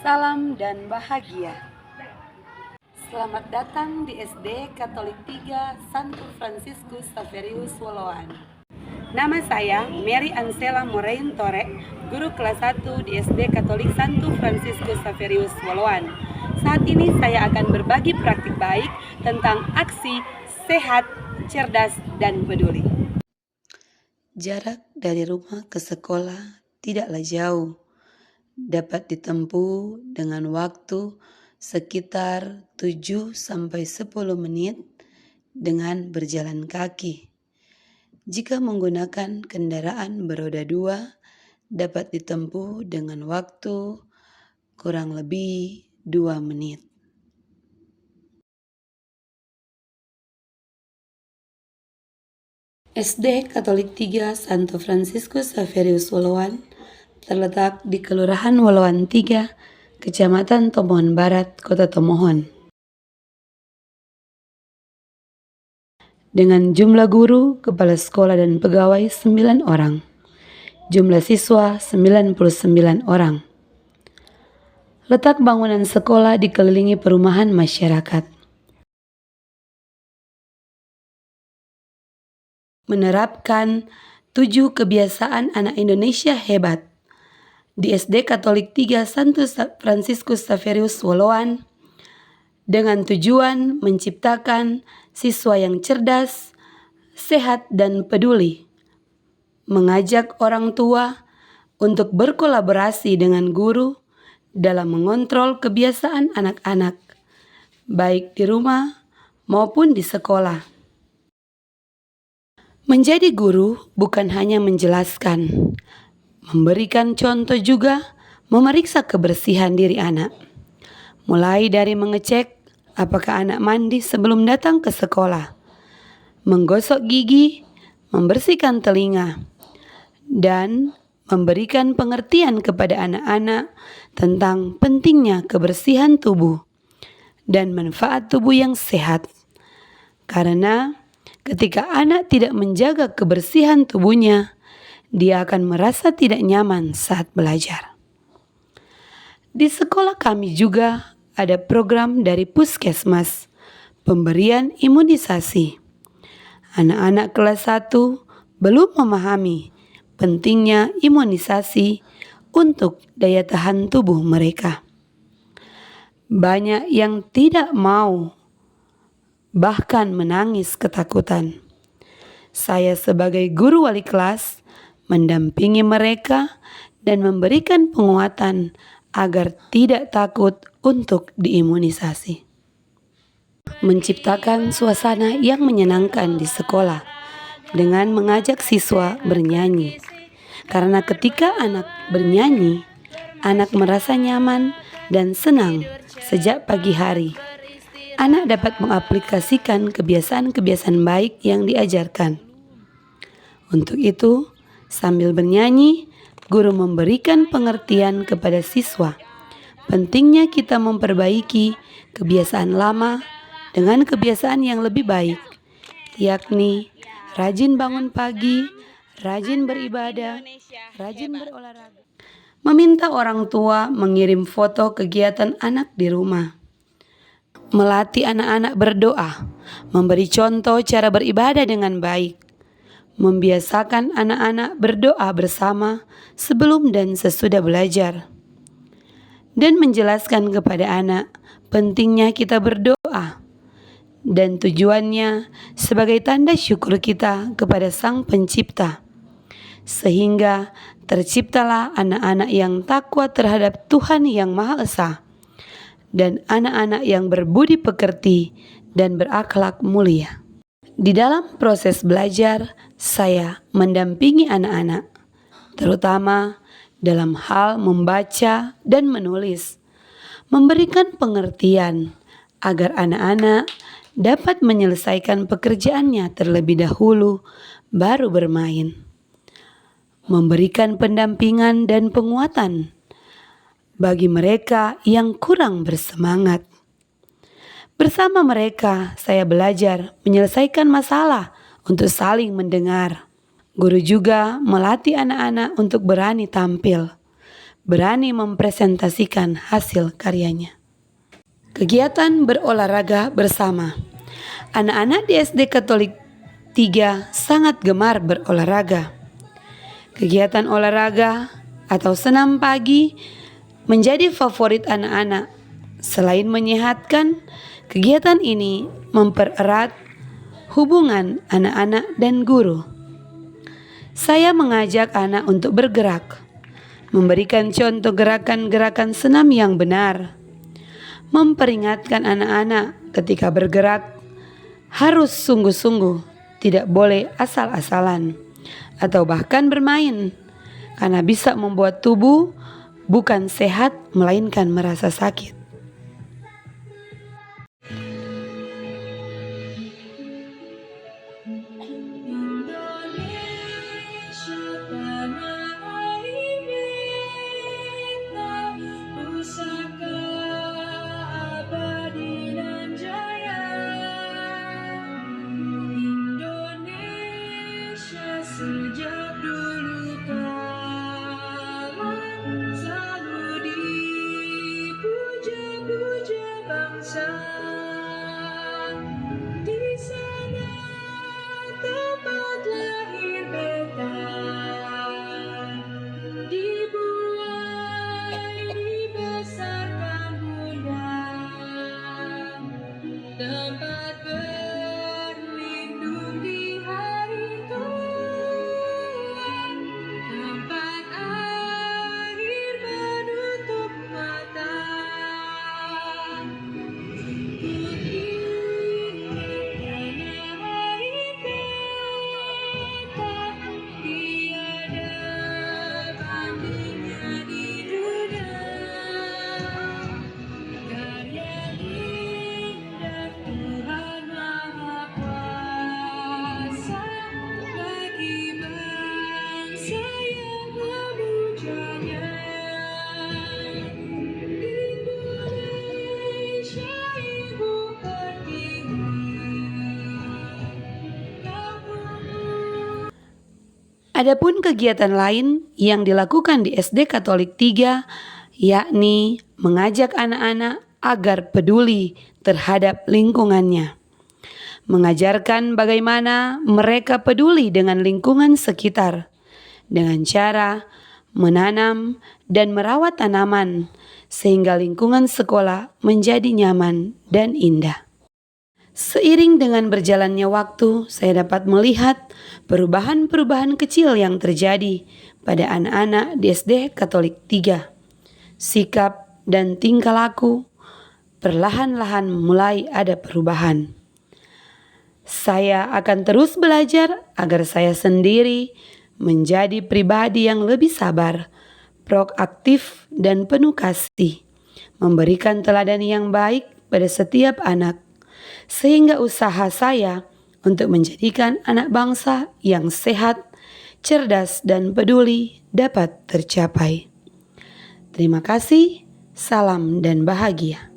Salam dan bahagia. Selamat datang di SD Katolik 3 Santo Fransiskus Xaverius Woloan. Nama saya Mary Ansela Morein Tore, guru kelas 1 di SD Katolik Santo Fransiskus Xaverius Woloan. Saat ini saya akan berbagi praktik baik tentang aksi sehat, cerdas, dan peduli. Jarak dari rumah ke sekolah tidaklah jauh. Dapat ditempuh dengan waktu sekitar 7-10 menit dengan berjalan kaki. Jika menggunakan kendaraan beroda 2, dapat ditempuh dengan waktu kurang lebih 2 menit. SD Katolik 3 Santo Fransiskus Xaverius Woloan terletak di Kelurahan Woloan 3, Kecamatan Tomohon Barat, Kota Tomohon. Dengan jumlah guru, kepala sekolah dan pegawai 9 orang. Jumlah siswa 99 orang. Letak bangunan sekolah dikelilingi perumahan masyarakat. Menerapkan 7 kebiasaan anak Indonesia hebat. Di SD Katolik 3 Santo Fransiskus Xaverius Woloan dengan tujuan menciptakan siswa yang cerdas, sehat, dan peduli. Mengajak orang tua untuk berkolaborasi dengan guru dalam mengontrol kebiasaan anak-anak, baik di rumah maupun di sekolah. Menjadi guru bukan hanya menjelaskan, memberikan contoh juga memeriksa kebersihan diri anak. Mulai dari mengecek apakah anak mandi sebelum datang ke sekolah, menggosok gigi, membersihkan telinga, dan memberikan pengertian kepada anak-anak tentang pentingnya kebersihan tubuh dan manfaat tubuh yang sehat. Karena ketika anak tidak menjaga kebersihan tubuhnya, dia akan merasa tidak nyaman saat belajar. Di sekolah kami juga ada program dari Puskesmas, pemberian imunisasi. Anak-anak kelas 1 belum memahami pentingnya imunisasi untuk daya tahan tubuh mereka. Banyak yang tidak mau, bahkan menangis ketakutan. Saya sebagai guru wali kelas mendampingi mereka dan memberikan penguatan agar tidak takut untuk diimunisasi. Menciptakan suasana yang menyenangkan di sekolah dengan mengajak siswa bernyanyi. Karena ketika anak bernyanyi, anak merasa nyaman dan senang sejak pagi hari. Anak dapat mengaplikasikan kebiasaan-kebiasaan baik yang diajarkan. Untuk itu, sambil bernyanyi, guru memberikan pengertian kepada siswa. Pentingnya kita memperbaiki kebiasaan lama dengan kebiasaan yang lebih baik, yakni rajin bangun pagi, rajin beribadah, rajin berolahraga. Meminta orang tua mengirim foto kegiatan anak di rumah. Melatih anak-anak berdoa, memberi contoh cara beribadah dengan baik. Membiasakan anak-anak berdoa bersama sebelum dan sesudah belajar. Dan menjelaskan kepada anak pentingnya kita berdoa dan tujuannya sebagai tanda syukur kita kepada Sang Pencipta. Sehingga terciptalah anak-anak yang takwa terhadap Tuhan yang Maha Esa dan anak-anak yang berbudi pekerti dan berakhlak mulia. Di dalam proses belajar, saya mendampingi anak-anak, terutama dalam hal membaca dan menulis, memberikan pengertian agar anak-anak dapat menyelesaikan pekerjaannya terlebih dahulu, baru bermain. Memberikan pendampingan dan penguatan bagi mereka yang kurang bersemangat. Bersama mereka, saya belajar menyelesaikan masalah untuk saling mendengar, Guru juga melatih anak-anak untuk berani tampil, berani mempresentasikan hasil karyanya. Kegiatan berolahraga bersama. Anak-anak di SD Katolik 3 sangat gemar berolahraga. Kegiatan olahraga atau senam pagi menjadi favorit anak-anak. Selain menyehatkan, kegiatan ini mempererat hubungan anak-anak dan guru. Saya mengajak anak untuk bergerak, memberikan contoh gerakan-gerakan senam yang benar, memperingatkan anak-anak ketika bergerak harus sungguh-sungguh, tidak boleh asal-asalan, atau bahkan bermain, karena bisa membuat tubuh bukan sehat melainkan merasa sakit. Sejak dulu kala selalu dipuja-puja bangsa. Di sana tempat lahir beta, dibuai dibesarkan bunda, tempat berlindung di hari tua, tempat akhir menutup mata. Untuk ingat tanah air beta, tiada bandingnya di dunia. Karya indah Tuhan Maha Kuasa bagi bangsa yang memujanya. Indonesia Ibu Pertiwi, kamu. Adapun kegiatan lain yang dilakukan di SD Katolik 3 yakni mengajak anak-anak agar peduli terhadap lingkungannya. Mengajarkan bagaimana mereka peduli dengan lingkungan sekitar dengan cara menanam dan merawat tanaman sehingga lingkungan sekolah menjadi nyaman dan indah. Seiring dengan berjalannya waktu, saya dapat melihat perubahan-perubahan kecil yang terjadi pada anak-anak di SD Katolik 3. Sikap dan tingkah laku perlahan-lahan mulai ada perubahan. Saya akan terus belajar agar saya sendiri menjadi pribadi yang lebih sabar, proaktif dan penuh kasih, memberikan teladan yang baik pada setiap anak, sehingga usaha saya untuk menjadikan anak bangsa yang sehat, cerdas dan peduli dapat tercapai. Terima kasih, salam dan bahagia.